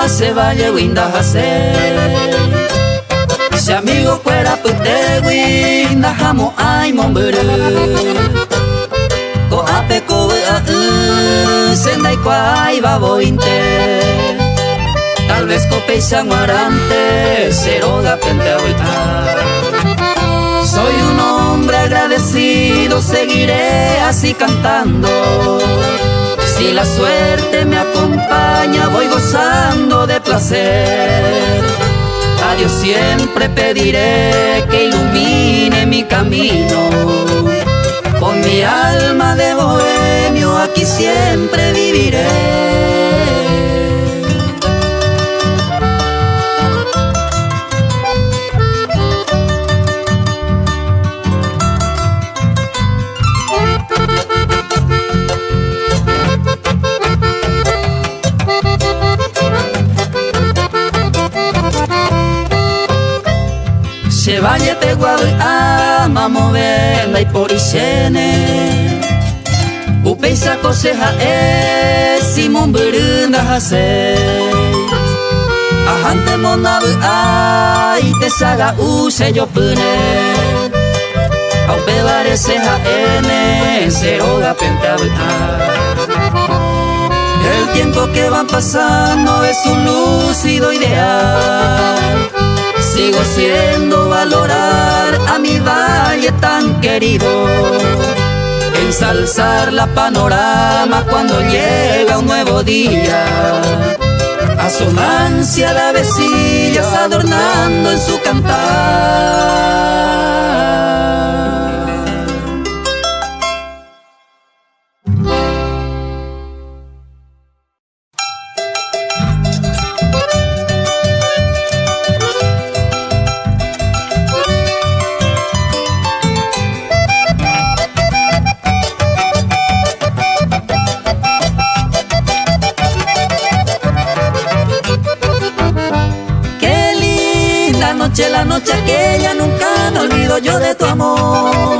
se vaya winda hase. Si amigo fuera pute winda jamo ay momburu. Ko ape ko sendai kwai babointe. Tal vez copeisa guarante seroga pente ahorita. Soy un hombre agradecido, seguiré así cantando. Si la suerte me acompaña, voy gozando de placer. A Dios siempre pediré que ilumine mi camino. Con mi alma de bohemio aquí siempre viviré. Se vaya te guay ama movenda y por isene. Upeisa coseja simon berunda hase. Ajante monabu ay te saga use yo pune. Aupe varese ene seroga pentabuta. El tiempo que van pasando es un lúcido ideal. Sigo siendo valorar a mi valle tan querido, ensalzar la panorama cuando llega un nuevo día. Asomancia de avecillas adornando en su cantar. La noche aquella nunca me olvido yo de tu amor.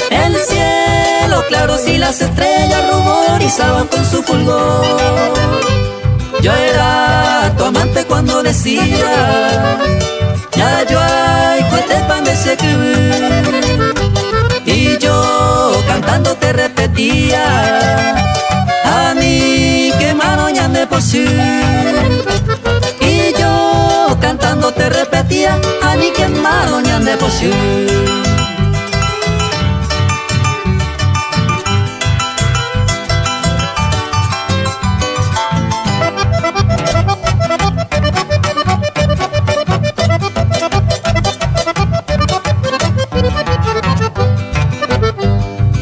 El cielo claro y las estrellas ruborizaban con su fulgor. Yo era tu amante cuando decía ya yo ay cuete pan de sequibir. Y yo cantando te repetía a mí que maroña me posee. Y yo cantando te repetía a mí que maroña de posee.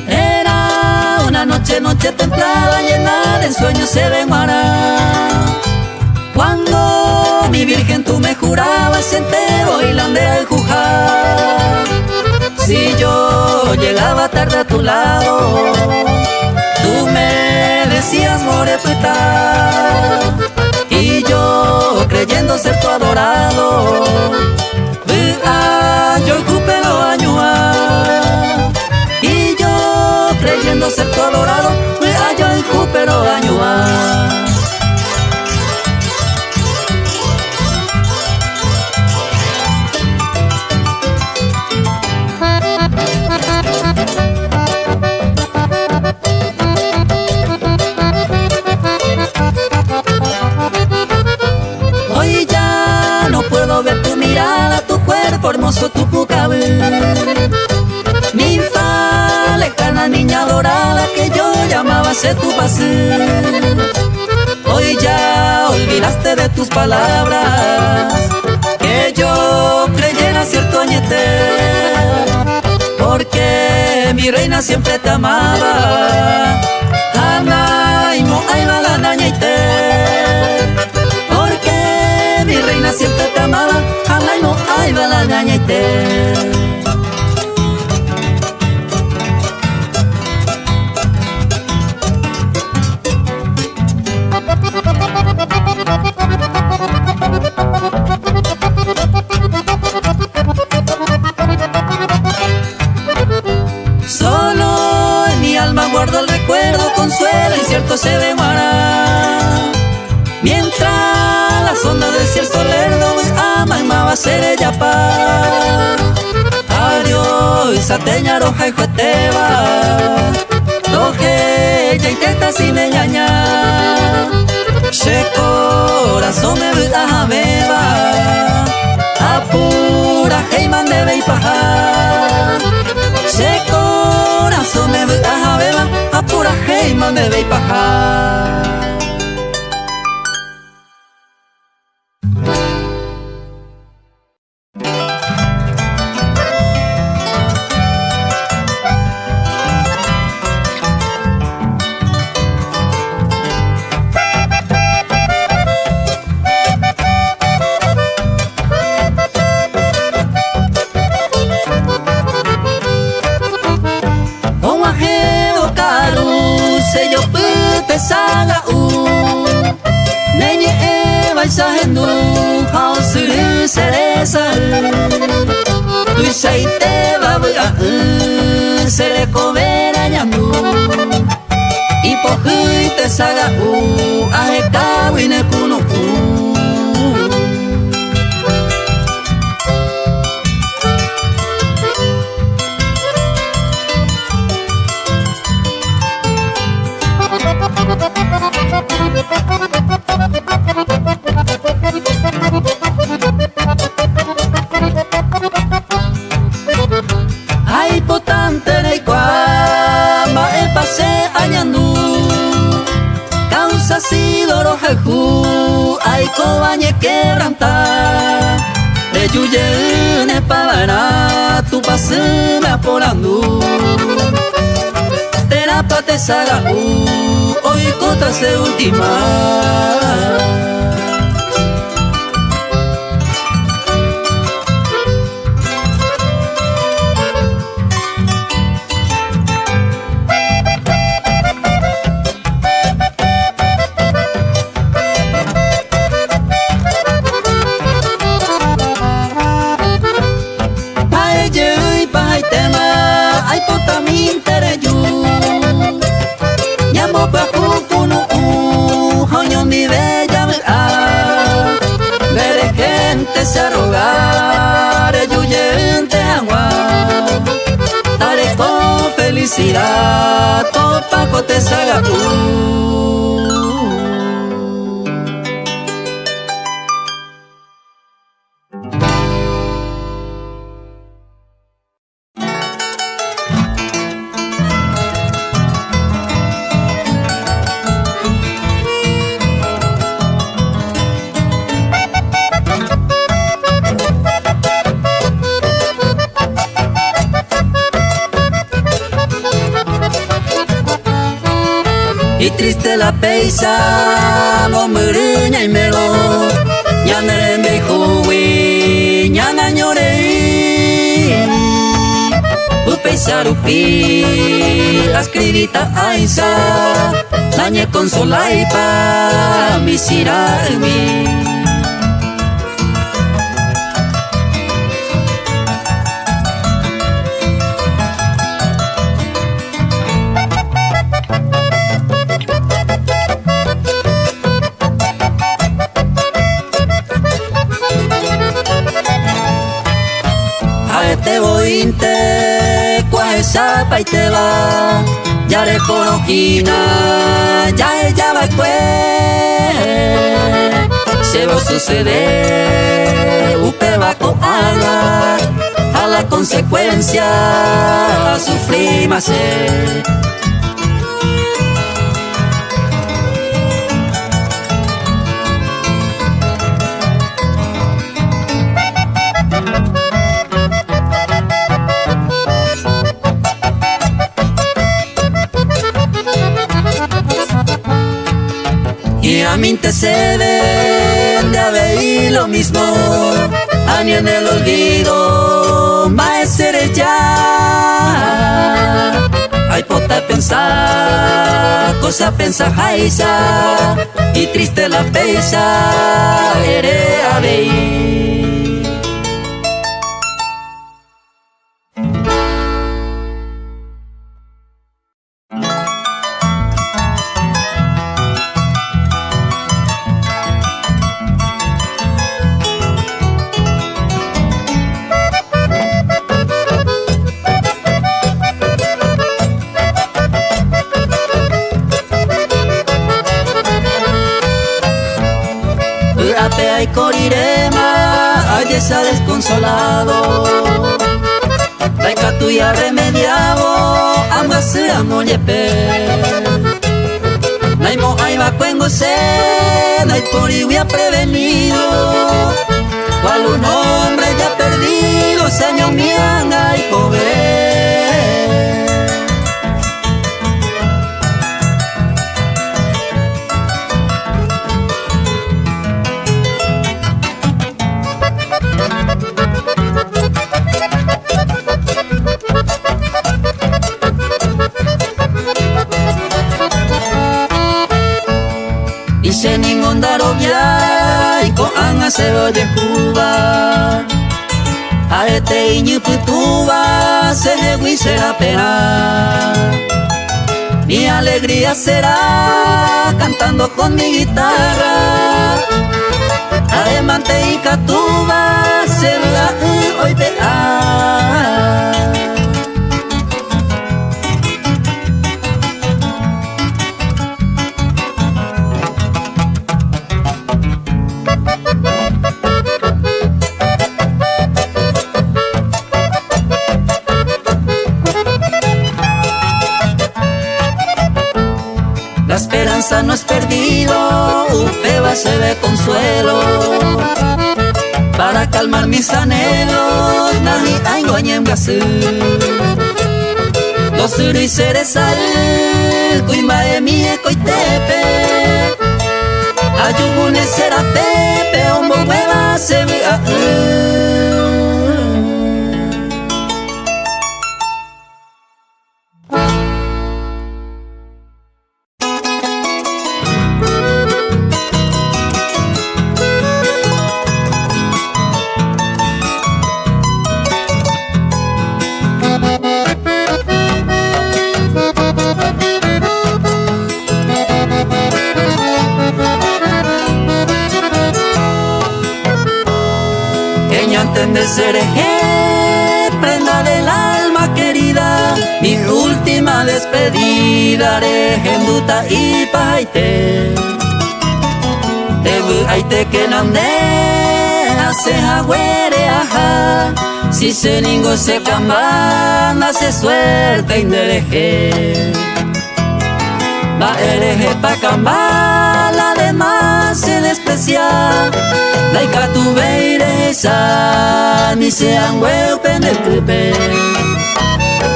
Era una noche templada llena de sueños se vengará. Cuando mi virgen tú me jurabas entero y la del Jujá. Si yo llegaba tarde a tu lado, tú me decías moreputa. Y yo creyendo ser tu adorado, yo cupelo añua. Y yo creyendo ser tu adorado, yo cupelo añua. Hoy ya no puedo ver tu mirada, tu cuerpo hermoso, tu pucabel. Mi infa, lejana niña dorada que yo llamaba ser tu paseo. Hoy ya olvidaste de tus palabras que yo creyera cierto añeter. Porque mi reina siempre te amaba. Anaimo, ay va la nañaite. Porque mi reina siempre te amaba. Anaimo, ay va la nañaite. Solo en mi alma guardo el recuerdo, consuelo y cierto se demará. verso lerdo ama y va a ser ella pa. Adiós, sateña roja y jueteba. Doje, ya intenta sin engañar. Che corazón me a beba. Apura, hey man debe y pajar. Che corazón me a beba. Apura, hey man debe y pajar. Saga Nenye eva isahendu Hausuru seresa Tui seite babuga Sereko vera nyandu Ipohui te saga Aheka wine kunu Ay potante de cuama el pase añandu Causa si doro jeju Ay cobañe quebranta Reyuye ne pavana Tu pase me aporandu Terapa te saga Hoy contra se última Ay ye pa tema ay pota mi intereyu Nyambo pa kunu hoño mi bella Vere gente se arrogar yuyente agua Tare con felicidad Topaco te saga Y triste la peisa, no muriña y melo, ñanere me juwi, ñana ñore. Upeisa rupi, la escribita aisa, dañe consola y pa misirarmi. Te voy inte, esa pa y te va, ya le conojina, ya ella va se va a suceder, upe va con agua, a la consecuencia, a sufrir más. Y a mí te ceden de haber lo mismo, ni en el olvido, maestre ya. Hay pota pensar, cosa pensa jaisa, y triste la peisa, ere a ver. que se ha desconsolado. Daika tuya remediado, ambas seamos yepe. Naimo aiba cuengo se, nai por iguia prevenido. Cual un hombre ya perdido, señor mianga y cobe. Se ningún darobia y con anga se oye juba. A este iñu putuba se negui será pena. Mi alegría será cantando con mi guitarra. Además te y catuba se va hoy verá. La esperanza no es perdido, Upeba se ve consuelo. Para calmar mis anhelos, nadie hay en Brasil. Los suru y cerezal, cuimba de mi ecoitepe. Ayugune será pepe, hombo hueva se ve. De cereje, prenda del alma querida, mi última despedida haré en duta y paite. Ebu aite que nande, hace agüere aja, si se ningo se camban, hace suerte indereje. Va ereje pa cambal, además el especial. Daika tu beiresa, ni sean huepen el trupe.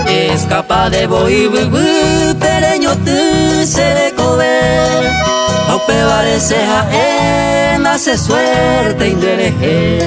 Es capaz de boi bubu, pereño tu se de cover. Aupe parece jaen, hace suerte indereje.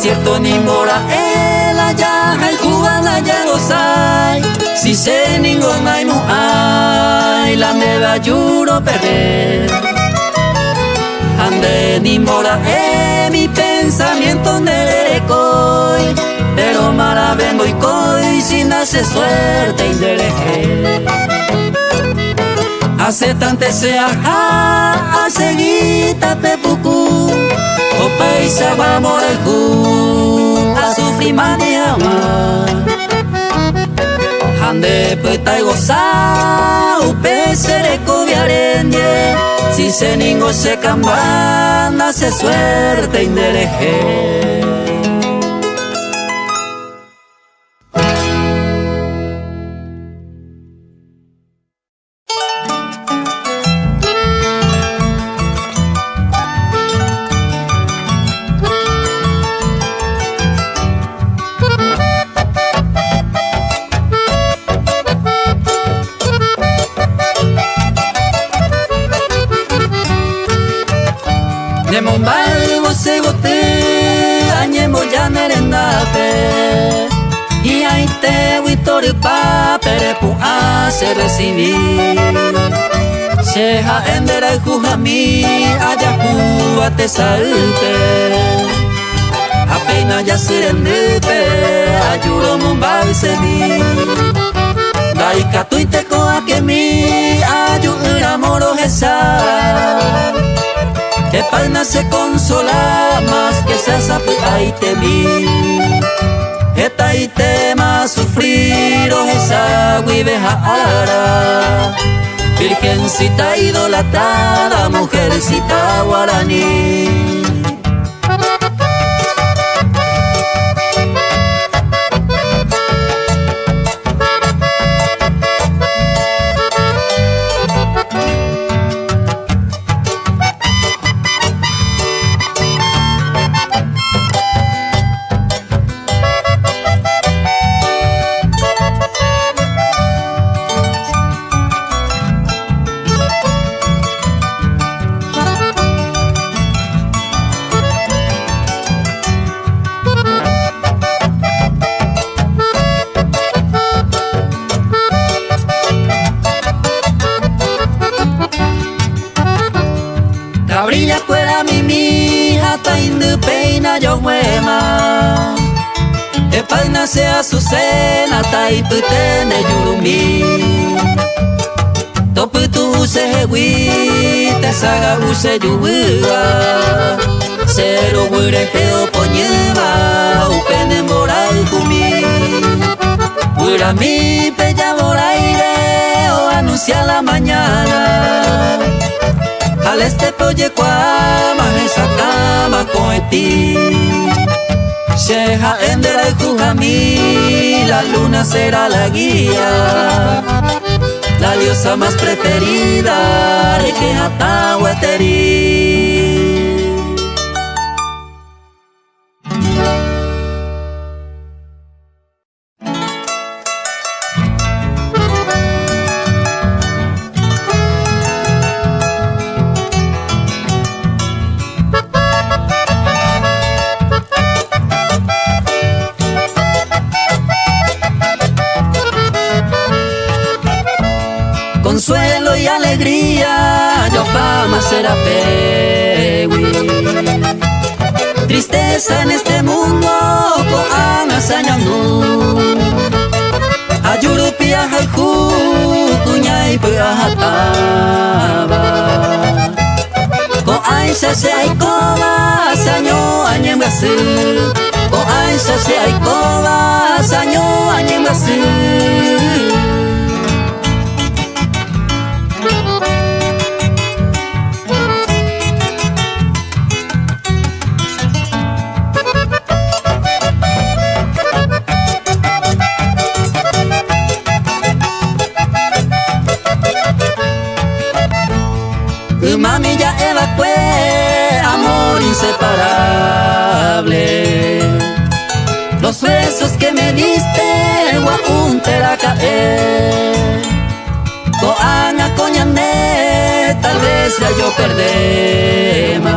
Cierto ni mora el allá hay cubana ya gozai. Si se ningún hay mu hay la neva juro perder. Ande ni mora mi pensamiento nerecoy. Pero maravengo y coy sin hace suerte indereje. Hace tante sea a seguita pepucu. O paisa va a morir a sufrir maniama. Ande puta y goza, upe se recobiarende. Si se ningo se camban, hace suerte indereje. De Mumbai você gotei de pa perepu hace recibir. Sheha endera y jujami ayahu ate salte. Apenas ya sirendepe ayuro mumbal sedi. Daika tuite ko akemi ayu moro esa. Que palna se consola más que se sabe ahí te vi. Eta y tema sufrir o esa guibeja ara. Virgencita idolatrada, mujercita guaraní. Cabrilla fuera mi hata indu peina yo huema. E palna se azucena tai putene yurumi. Toputu use hewi te saga use yuwa. Cero huirejeo poñeva upene moral kumi. Huira mi pella moraire o anuncia la mañana. Al este proye cuama esa cama con ti. Sheha endera y jujami, la luna será la guía. La diosa más preferida de que Hatahueteri. Consuelo y alegría, yo pama será pewi. Tristeza en este mundo, koan asanyanu. Ayurupia haiku, kunyai peahataba. Koan se aikoba, sanyo anyemgasu. Koan se aikoba, sanyo anyemgasu. Mami ya evacué, amor inseparable. Los besos que me diste, guaun terakae. Koan acoñané, tal vez ya yo perdema.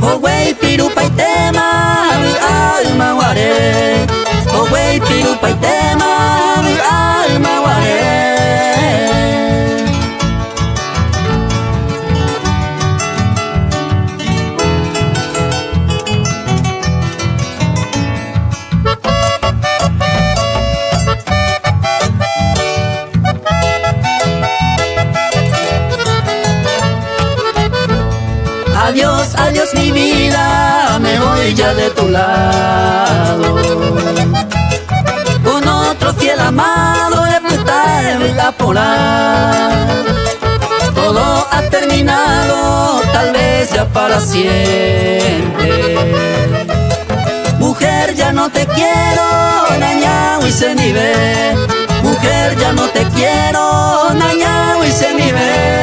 Oh wey pirupa y tema, mi alma guaré. Oh wey pirupa y tema, mi alma guaré. Adiós, adiós mi vida, me voy ya de tu lado. Con otro fiel amado le putaré la polar. Todo ha terminado, tal vez ya para siempre. Mujer, ya no te quiero, nañao y se mi ve. Mujer, ya no te quiero, nañao y se mi ve.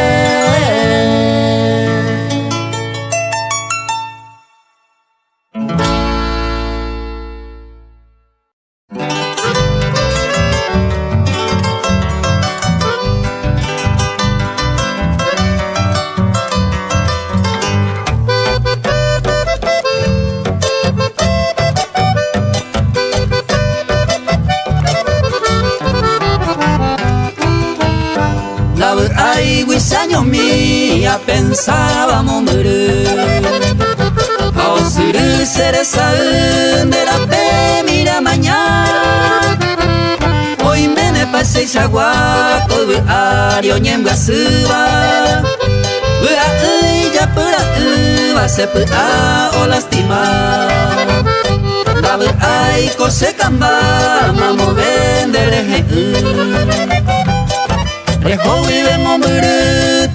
ya pensábamos morir. Ao suru seresa de la pe mira mañana. Hoy me ne pasei chaguaco bu ario nyembga suba. Bu a ya pura va se pu a o lastimar. Da bu ai ko se kamba mamo vendere he. Reho vive momuru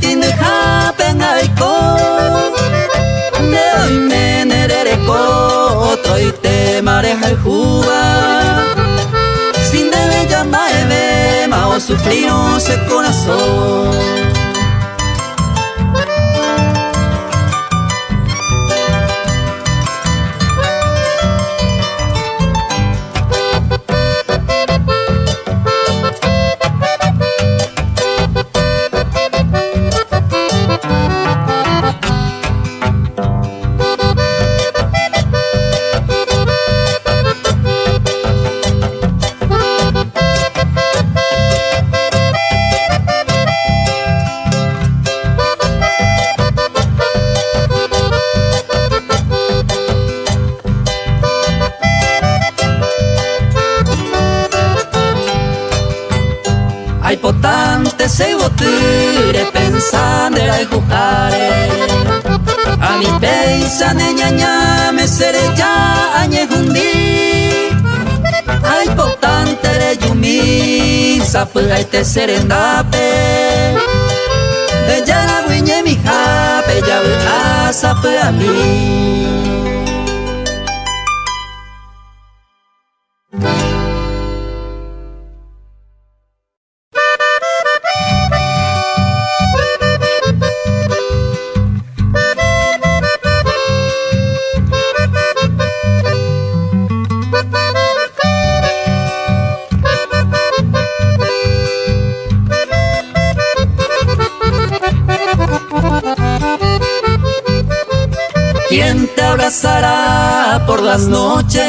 tin de ha pengai ko. De hoy me nerere ko otro y te mareja el juba. Sin debe llamar ma o sufrir ese corazón. Ai potante sei voture pensando ai jujare. A mi peisa ne ñaña me seré ya añe jundi. Ai potante re yumi sapu ai te serendape. De ya la guiñe mi jape ya bu a sapu a mi. ¿Quién te abrazará por las noches?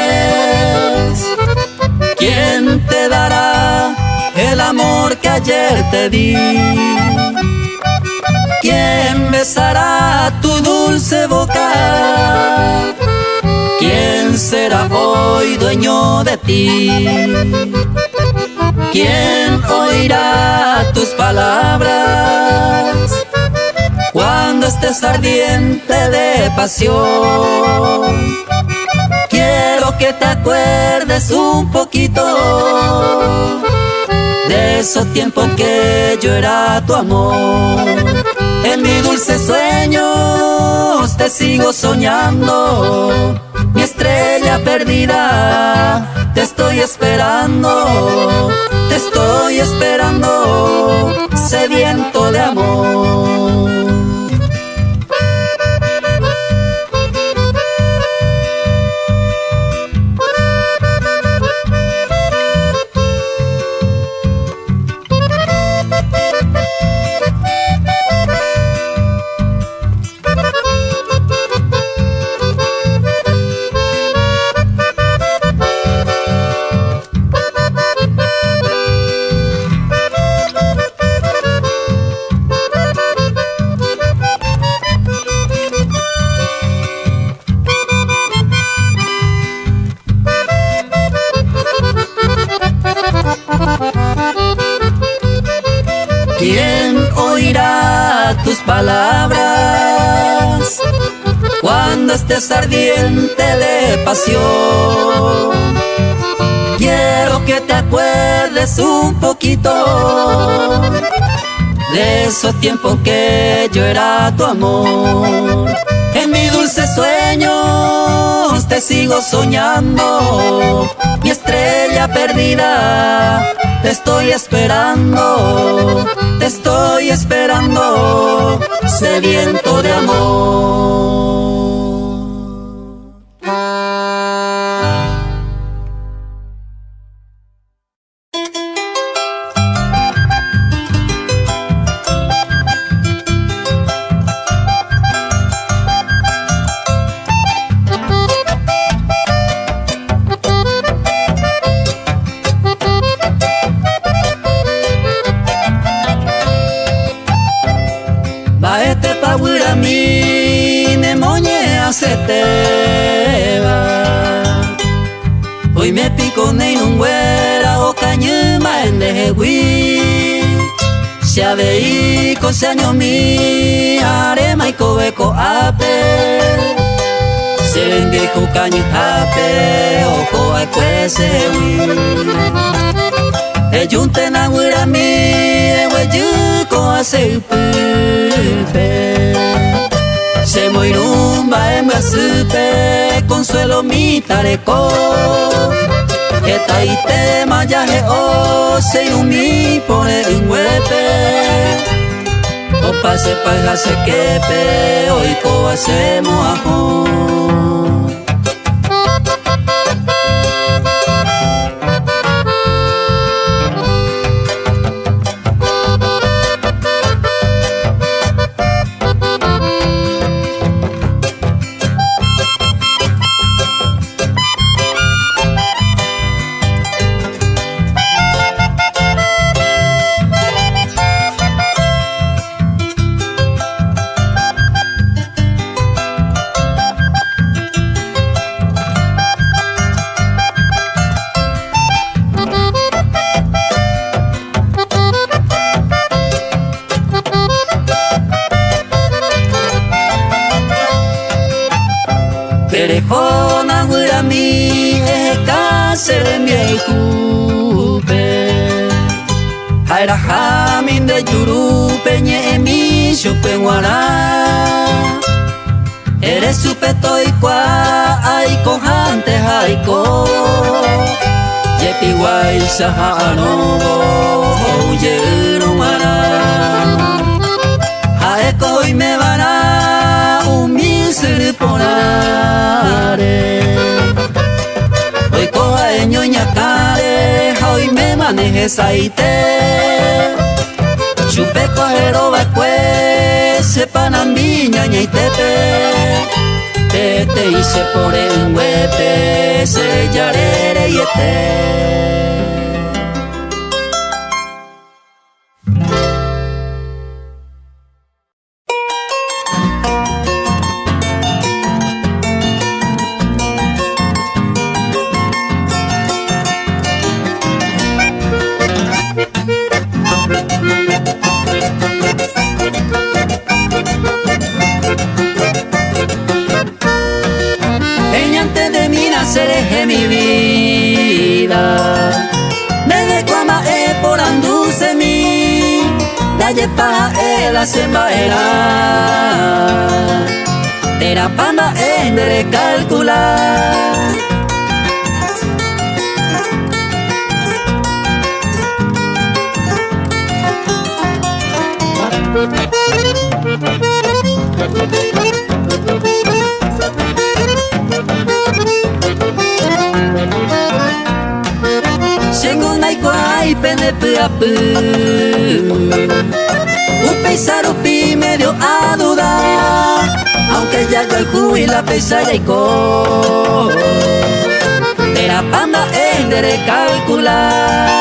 ¿Quién te dará el amor que ayer te di? ¿Quién besará tu dulce boca? ¿Quién será hoy dueño de ti? ¿Quién oirá tus palabras cuando estés ardiente de pasión? Quiero que te acuerdes un poquito de esos tiempos que yo era tu amor. En mis dulces sueños te sigo soñando, mi estrella perdida, te estoy esperando, te estoy esperando, sediento de amor. ¿Quién oirá tus palabras cuando estés ardiente de pasión? Quiero que te acuerdes un poquito de esos tiempos que yo era tu amor. En mis dulces sueños te sigo soñando, mi estrella perdida, te estoy esperando, te estoy esperando, sediento de amor. Baete pa teba. Hoy me pico nei un güera o cañuma en dejewi. Se avei con se año mi arema y cobeco ape. Serenge ko cañu ape o ko ai kwese e junte na güera mi e güeyu ko hace se moirumba en supe consuelo mi tareco eta ite mayaje o se umi pone un huepe o pase paja se quepe hoy ko hacemos ajo. Perejona güera mi es cáncer en mi jupe. Jaira jamin de yuru peñe mi chupe guará. Eres supe toy qua ay cojante jaiko. Yepi guay sahano yeru mara. Jaeko y me vará un misir ponare. Hoy coa ñoña care, hoy me maneje saite. Chupe cojero bacue, sepan a mi ñaña y tepe. Tete y se pone un huepe, se yarere y ete. Seré mi vida, me declama por anduce mi, dalle para la sembaera, terapama en recalcular. Sengo naikwai pene puapu un peisarupi medio a dudar aunque ya yo el jugo y la pesa ya ico era panda en de recalcular.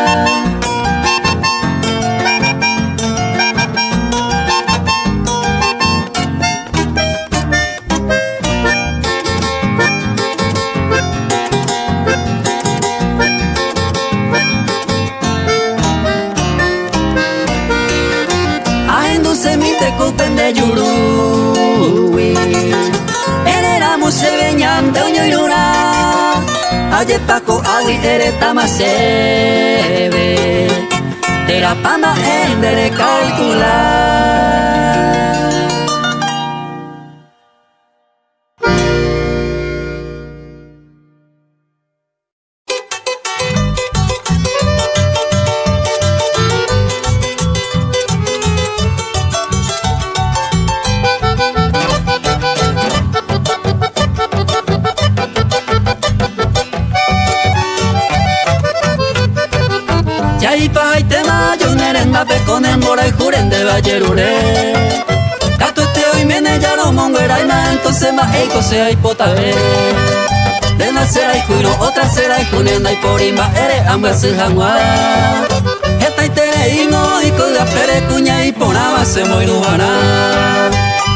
De yurui eramos se veñan de oño y luna aye paco agui ereta más sebe terapama en de recalcular. Con el mora y juren de Vallerure Cato este hoy mene ya no monguera y ma entonces ma eiko sea hipotabe de nacer y juro otra será y junenda y por ima ere ambas se jangua esta y tere y no y con la pere cuña y por aba se moirubana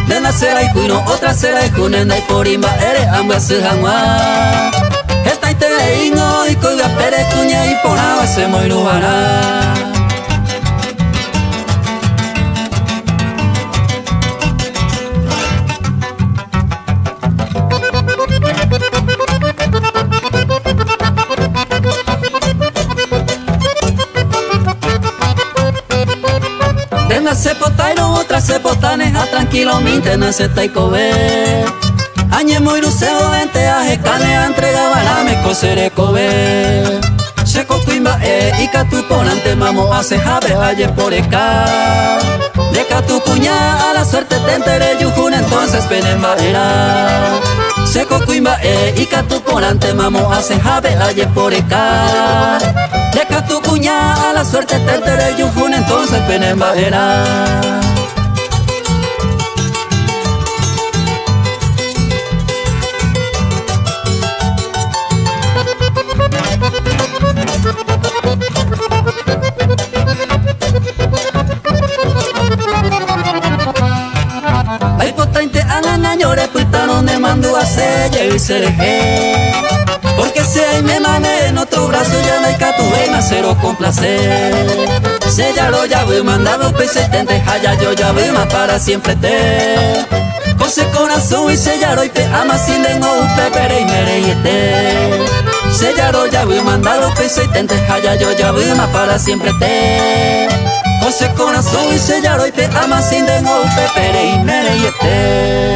de nacer ay kuino otra será junen ay porimba ere amba se hangwa eta te ingo y koiga pere kuña y poraba se moirubara. Se potairo otra se potaneja tranquilo minte na se taikobe añe moiruseo vente a jecane entregaba la me cosere kobe Sheko kuimba ika tu ponante mamo hace jabe aye por eka deca tu cuña a la suerte te entere yujun entonces penemba era Sheko kuimba ika tu ponante mamo hace jabe aye por eka deca tu cuña a la suerte te entere yujun entonces penemba era. Ay potente anana llore putano me mando a sella y cereje porque si ahí me mame en otro brazo ya no hay catuve nacero con placer sellaro ya voy mandado pese tente haya yo ya voy más para siempre te cose corazón y sellaro y te ama sin de no pepere y mereyete sellaro ya voy mandado pese tente haya yo ya voy más para siempre te cose corazón y sellaro y te ama sin de no pepere y mereyete.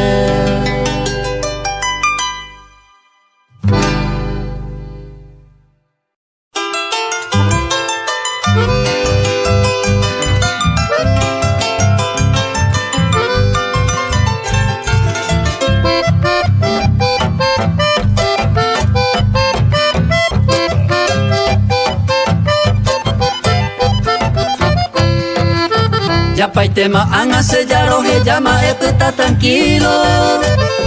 Ya paitema anga sellaro he llama está tranquilo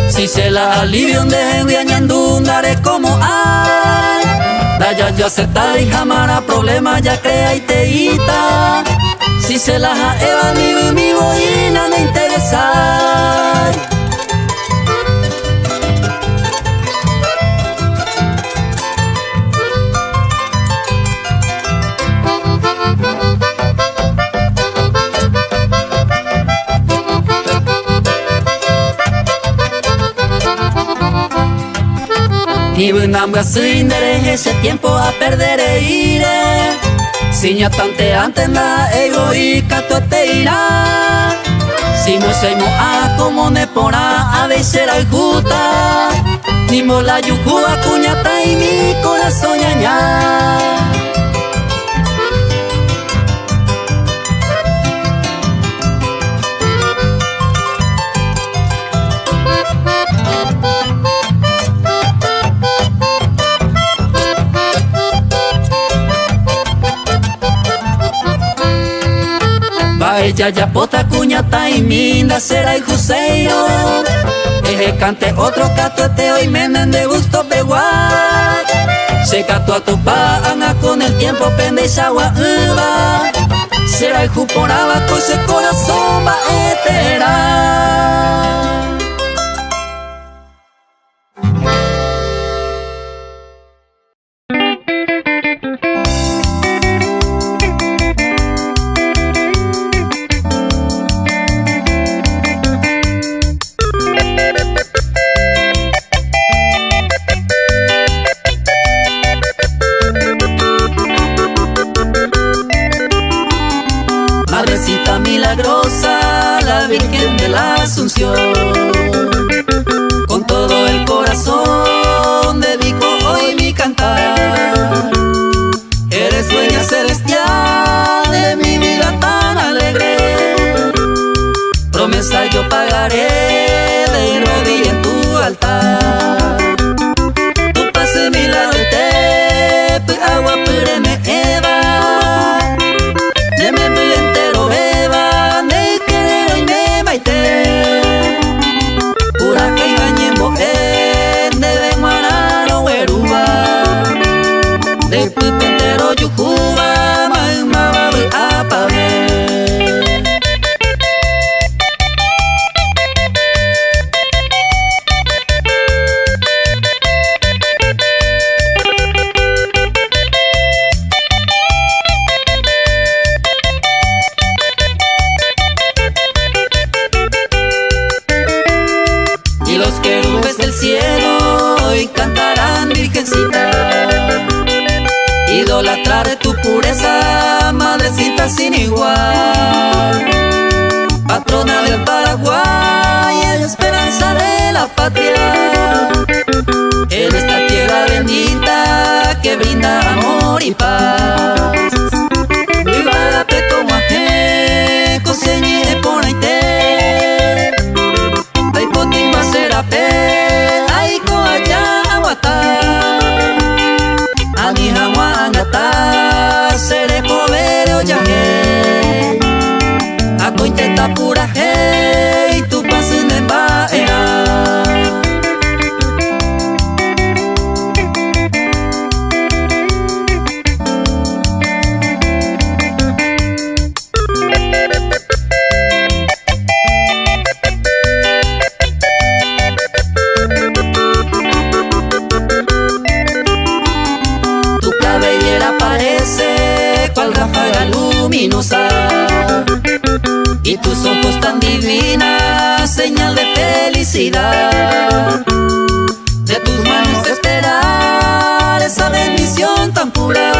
si se la alivio de viañando daré como ay daya yo aceptar y jamara problema ya crea y teita si se la eva mi voy nada interesa. Ni bunamba suindere ese tiempo a perder e iré Siña tante antes la egoica tu te irá Si mo seimo a como ne pora a veces al juta Ni mo la yujuba cuñata y mi corazón ñaña. Ella ya pota cuñata y minda será el juseiro Eje cante otro catueteo y menen de gusto peguar Se cato a tu anga con el tiempo pende y agua uva Será el juporaba con ese corazón va etera. Madrecita milagrosa, la Virgen de la Asunción, con todo el corazón dedico hoy mi cantar. Eres dueña celestial de mi vida tan alegre, promesa yo pagaré de rodilla en tu altar. Tu paz es milagro te agua pure me eva. bonita sin igual, patrona del Paraguay, esperanza de la patria, en esta tierra bendita que brinda amor y paz. Viva peto maje, coseñe ponaite, ay potin maserape, ay coaya aguata, ani hawa angata, sere povere oyaje, ako intenta pura hey, tu pasen en baea. Parece cual ráfaga luminosa y tus ojos tan divinas, señal de felicidad. De tus manos esperar esa bendición tan pura.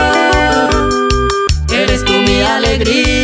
Eres tú mi alegría.